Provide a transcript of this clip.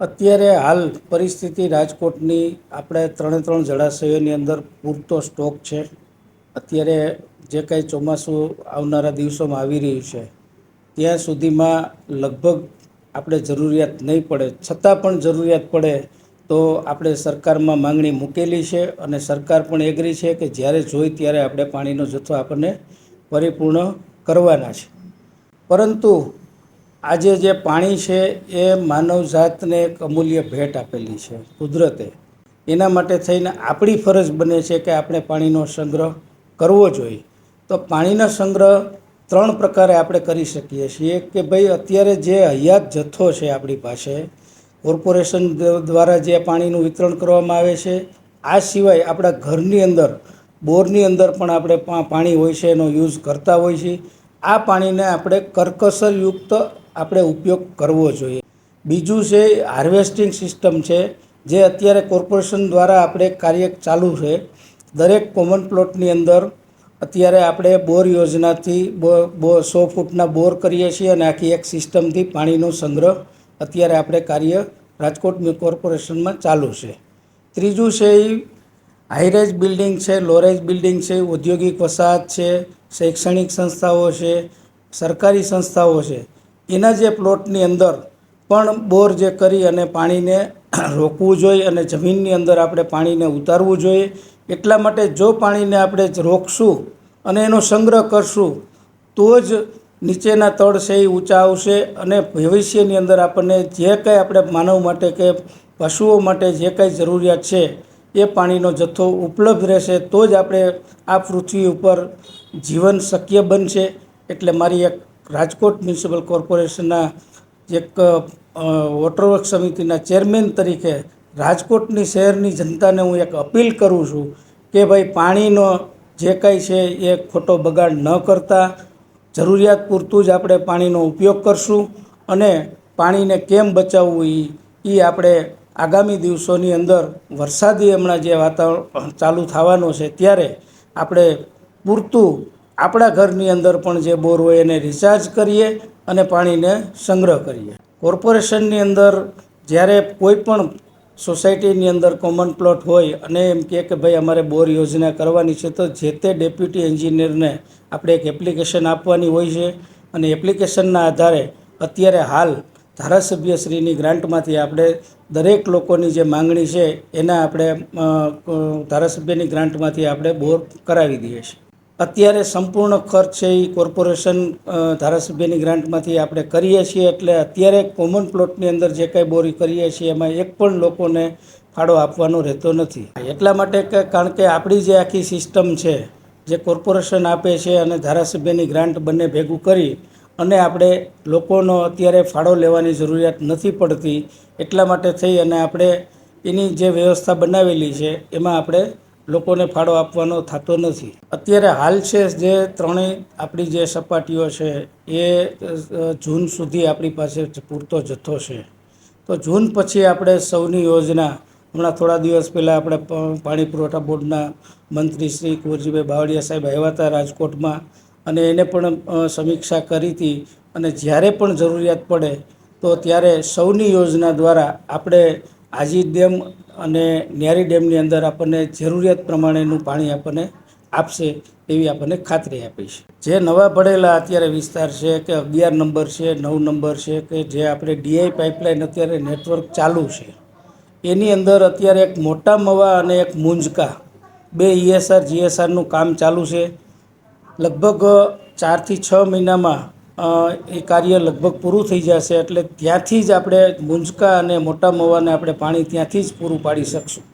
અત્યારે હાલ પરિસ્થિતિ રાજકોટની આપણે 3 જળાશયોની અંદર પૂરતો સ્ટોક છે. અત્યારે જે કાંઈ ચોમાસું આવનારા દિવસોમાં આવી રહ્યું છે ત્યાં સુધીમાં લગભગ આપણે જરૂરિયાત નહીં પડે, છતાં પણ જરૂરિયાત પડે તો આપણે સરકારમાં માંગણી મૂકેલી છે અને સરકાર પણ એગ્રી છે કે જ્યારે જોઈ ત્યારે આપણે પાણીનો જથ્થો આપણને પરિપૂર્ણ કરવાના છે. પરંતુ આજે જે પાણી છે એ માનવજાતને એક અમૂલ્ય ભેટ આપેલી છે કુદરતે. એના માટે થઈને આપણી ફરજ બને છે કે આપણે પાણીનો સંગ્રહ કરવો જોઈએ. તો પાણીનો સંગ્રહ 3 પ્રકારે આપણે કરી શકીએ છીએ કે ભાઈ અત્યારે જે હયાત જથ્થો છે આપણી પાસે, કોર્પોરેશન દ્વારા જે પાણીનું વિતરણ કરવામાં આવે છે, આ સિવાય આપણા ઘરની અંદર બોરની અંદર પણ આપણે પાણી હોય છે એનો યુઝ કરતા હોય છીએ. આ પાણીને આપણે કરકસરયુક્ત આપણે ઉપયોગ કરવો જોઈએ. બીજું છે હાર્વેસ્ટિંગ સિસ્ટમ છે, જે અત્યારે કોર્પોરેશન દ્વારા આપણે કાર્ય ચાલુ છે. દરેક કોમન પ્લોટની અંદર અત્યારે આપણે બોર યોજનાથી 100 ફૂટના બોર કરીએ છીએ અને આખી એક સિસ્ટમથી પાણીનો સંગ્રહ અત્યારે આપણે કાર્ય રાજકોટ કોર્પોરેશનમાં ચાલુ છે. ત્રીજું છે એ હાઈરેજ બિલ્ડિંગ છે, લોરેજ બિલ્ડિંગ છે, ઔદ્યોગિક વસાહત છે, શૈક્ષણિક સંસ્થાઓ છે, સરકારી સંસ્થાઓ છે. એના જે પ્લોટની અંદર પણ બોર જે કરી અને પાણીને રોકવું જોઈએ અને જમીનની અંદર આપણે પાણીને ઉતારવું જોઈએ. એટલા માટે જો પાણીને આપણે રોકશું અને એનો સંગ્રહ કરશું તો જ નીચેના તળ છે એ ઊંચા આવશે અને ભવિષ્યની અંદર આપણને જે કંઈ આપણે માનવ માટે કે પશુઓ માટે જે કાંઈ જરૂરિયાત છે એ પાણીનો જથ્થો ઉપલબ્ધ રહેશે તો જ આપણે આ પૃથ્વી ઉપર જીવન શક્ય બનશે. એટલે મારી એક રાજકોટ મ્યુનિસિપલ કોર્પોરેશનના એક વોટરવર્ક સમિતિના ચેરમેન તરીકે રાજકોટની શહેરની જનતાને હું એક અપીલ કરું છું કે ભાઈ પાણીનો જે કાંઈ છે એ ખોટો બગાડ ન કરતા જરૂરિયાત પૂરતું જ આપણે પાણીનો ઉપયોગ કરશું અને પાણીને કેમ બચાવવું એ આપણે આગામી દિવસોની અંદર વરસાદી હમણાં જે વાતાવરણ ચાલુ થવાનું છે ત્યારે આપણે પૂરતું આપણા ઘરની અંદર પણ જે બોર હોય એને રિચાર્જ કરીએ અને પાણીને સંગ્રહ કરીએ. કોર્પોરેશનની અંદર જ્યારે કોઈ પણ સોસાયટીની અંદર કોમન પ્લોટ હોય અને એમ કે ભાઈ અમારે બોર યોજના કરવાની છે તો જે તે ડેપ્યુટી એન્જિનિયરને આપણે એક એપ્લિકેશન આપવાની હોય છે અને એપ્લિકેશનના આધારે અત્યારે હાલ ધારાસભ્યશ્રીની ગ્રાન્ટમાંથી આપણે દરેક લોકોની જે માંગણી છે એના આપણે ધારાસભ્યની ગ્રાન્ટમાંથી આપણે બોર કરાવી દઈએ છીએ. અત્યારે સંપૂર્ણ ખર્ચ છે એ કોર્પોરેશન ધારાસભ્યની ગ્રાન્ટમાંથી આપણે કરીએ છીએ. એટલે અત્યારે કોમન પ્લોટની અંદર જે કાંઈ બોરી કરીએ છીએ એમાં એક પણ લોકોને ફાળો આપવાનો રહેતો નથી. એટલા માટે કે કારણ કે આપણી જે આખી સિસ્ટમ છે જે કોર્પોરેશન આપે છે અને ધારાસભ્યની ગ્રાન્ટ બંને ભેગું કરી અને આપણે લોકોનો અત્યારે ફાળો લેવાની જરૂરિયાત નથી પડતી. એટલા માટે થઈ અને આપણે એની જે વ્યવસ્થા બનાવેલી છે એમાં આપણે લોકોને ફાળો આપવાનો થતો નથી. અત્યારે હાલ છે જે 3 આપણી જે સપાટીઓ છે એ જૂન સુધી આપણી પાસે પૂરતો જથ્થો છે. તો જૂન પછી આપણે સૌની યોજના, હમણાં થોડા દિવસ પહેલાં આપણે પાણી પુરવઠા બોર્ડના મંત્રી શ્રી કુંવરજીભાઈ બાવળિયા સાહેબ આવ્યા હતા રાજકોટમાં અને એને પણ સમીક્ષા કરી હતી. અને જ્યારે પણ જરૂરિયાત પડે તો ત્યારે સૌની યોજના દ્વારા આપણે આજી ડેમ અને ન્યારી ડેમની અંદર આપણને જરૂરિયાત પ્રમાણેનું પાણી આપણને આપશે એવી આપણને ખાતરી આપી છે. જે નવા ભળેલા અત્યારે વિસ્તાર છે કે 11 નંબર છે, 9 નંબર છે કે જે આપણે ડીઆઈ પાઇપલાઇન અત્યારે નેટવર્ક ચાલુ છે એની અંદર અત્યારે એક મોટા મવા અને એક મુંજકા 2 ESR GSRનું કામ ચાલુ છે. લગભગ 4 થી 6 મહિનામાં એ કાર્ય લગભગ પૂરું થઈ જશે. એટલે ત્યાંથી જ આપણે મુંજકા અને મોટા મવાને આપણે પાણી ત્યાંથી જ પૂરું પાડી શકશું.